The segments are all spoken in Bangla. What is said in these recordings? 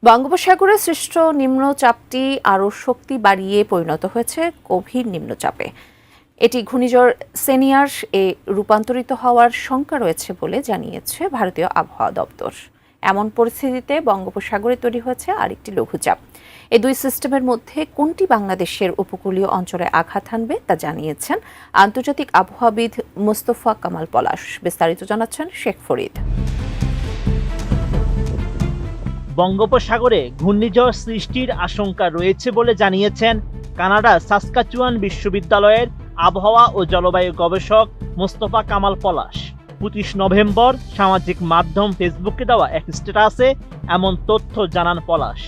বঙ্গোপসাগরে সৃষ্ট নিম্নচাপটি আরও শক্তি বাড়িয়ে পরিণত হয়েছে গভীর নিম্নচাপে। এটি ঘূর্ণিঝড় সেনিয়ার এ রূপান্তরিত হওয়ার শঙ্কা রয়েছে বলে জানিয়েছে ভারতীয় আবহাওয়া দপ্তর। এমন পরিস্থিতিতে বঙ্গোপসাগরে তৈরি হয়েছে আরেকটি লঘুচাপ। এই দুই সিস্টেমের মধ্যে কোনটি বাংলাদেশের উপকূলীয় অঞ্চলে আঘাত হানবে তা জানিয়েছেন আন্তর্জাতিক আবহাওয়াবিদ মোস্তফা কামাল পলাশ। বিস্তারিত জানাচ্ছেন শেখ ফরিদ। বঙ্গোপসাগরে ঘূর্ণিঝড় সৃষ্টির আশঙ্কা রয়েছে বলে জানিয়েছেন কানাডার সাসকাচুয়ান বিশ্ববিদ্যালয়ের আবহাওয়া ও জলবায়ু গবেষক মোস্তফা কামাল পলাশ। 25 নভেম্বর সামাজিক মাধ্যম ফেসবুকে দেওয়া এক স্ট্যাটাসে এমন তথ্য জানান পলাশ।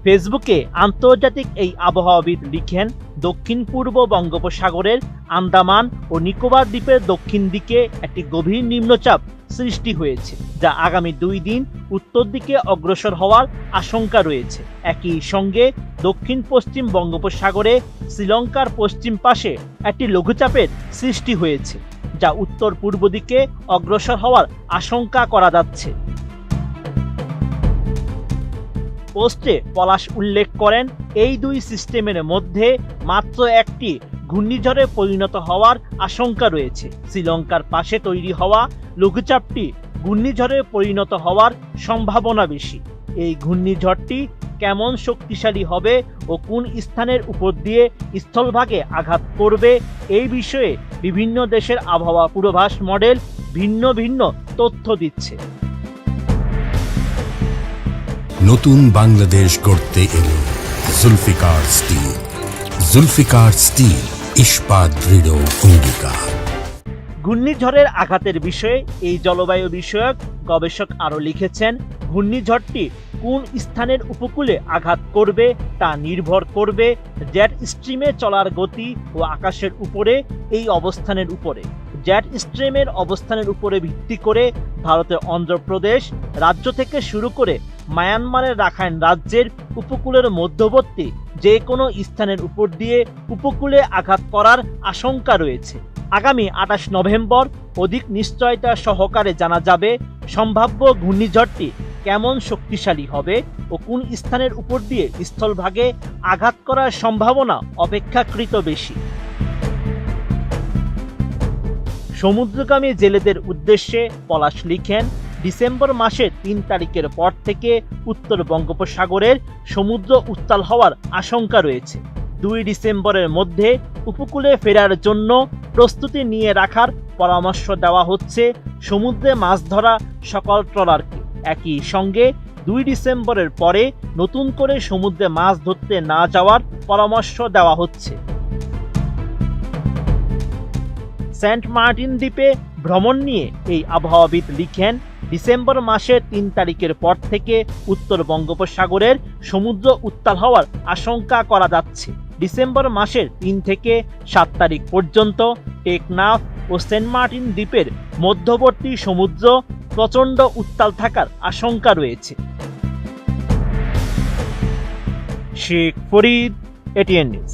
ফেসবুকে আন্তর্জাতিক এই আবহাওয়াবিদ লিখেন, দক্ষিণ পূর্ব বঙ্গোপসাগরের আন্দামান ও নিকোবর দ্বীপের দক্ষিণ দিকে একটি গভীর নিম্নচাপ সৃষ্টি হয়েছে, যা আগামী 2 দিন উত্তর দিকে অগ্রসর হওয়ার আশঙ্কা রয়েছে। একই সঙ্গে দক্ষিণ পশ্চিম বঙ্গোপসাগরে শ্রীলঙ্কার পশ্চিম পাশে একটি লঘুচাপের সৃষ্টি হয়েছে, যা উত্তর পূর্ব দিকে অগ্রসর হওয়ার আশঙ্কা করা যাচ্ছে। পোস্টে পলাশ উল্লেখ করেন, এই দুই সিস্টেমের মধ্যে মাত্র একটি ঘূর্ণিঝড়ে পরিণত হওয়ার আশঙ্কা রয়েছে। শ্রীলঙ্কার পাশে তৈরি হওয়া লঘুচাপটি ঘূর্ণিঝড়ে পরিণত হওয়ার সম্ভাবনা বেশি। এই ঘূর্ণিঝড়টি কেমন শক্তিশালী হবে ও কোন স্থানের উপর দিয়ে স্থলভাগে আঘাত করবে, এই বিষয়ে বিভিন্ন দেশের আবহাওয়া পূর্বাভাস মডেল ভিন্ন ভিন্ন তথ্য দিচ্ছে। নতুন বাংলাদেশ গড়তে এলো জুলফিকার স্টিল। জুলফিকার স্টিল, ইস্পাত দৃঢ় অঙ্গীকার। ঘূর্ণিঝড়ের আঘাতের বিষয়ে এই জলবায়ু বিষয়ক গবেষক আরও লিখেছেন, ঘূর্ণিঝড়টি কোন স্থানের উপকূলে আঘাত করবে তা নির্ভর করবে জেট স্ট্রিমে চলার গতি ও আকাশের উপরে এই অবস্থানের উপরে। জেট স্ট্রিমের অবস্থানের উপরে ভিত্তি করে ভারতের অন্ধ্রপ্রদেশ রাজ্য থেকে শুরু করে মায়ানমারের রাখাইন রাজ্যের উপকূলের মধ্যবর্তী যে কোনো স্থানের উপর দিয়ে উপকূলে আঘাত করার আশঙ্কা রয়েছে। আগামী 28 নভেম্বর অধিক নিশ্চয়তা সহকারে জানা যাবে সম্ভাব্য ঘূর্ণিঝড়টি কেমন শক্তিশালী হবে ও কোন স্থানের উপর দিয়ে স্থলভাগে আঘাত করার সম্ভাবনা অপেক্ষাকৃত বেশি। সমুদ্রগামী জেলেদের উদ্দেশ্যে পলাশ লিখেন, ডিসেম্বর মাসের 3 তারিখের পর থেকে উত্তর বঙ্গোপসাগরের সমুদ্র উত্তাল হওয়ার আশঙ্কা রয়েছে। 2 ডিসেম্বরের মধ্যে উপকূলে ফেরার জন্য প্রস্তুতি নিয়ে রাখার পরামর্শ দেওয়া হচ্ছে সমুদ্রে মাছ ধরা সকল ট্রলারকে। একই সঙ্গে 2 ডিসেম্বরের পরে নতুন করে সমুদ্রে মাছ ধরতে না যাওয়ার পরামর্শ দেওয়া হচ্ছে। সেন্ট মার্টিন দ্বীপে ভ্রমণ নিয়ে এই আবহাওয়াবিদ লিখেন, ডিসেম্বর মাসের 3 তারিখের পর থেকে উত্তর বঙ্গোপসাগরের সমুদ্র উত্তাল হওয়ার আশঙ্কা করা যাচ্ছে। ডিসেম্বর মাসের 3 থেকে 7 তারিখ পর্যন্ত টেকনাফ ও সেন্ট মার্টিন দ্বীপের মধ্যবর্তী সমুদ্র প্রচণ্ড উত্তাল থাকার আশঙ্কা রয়েছে। Sheikh Farid, ATN news.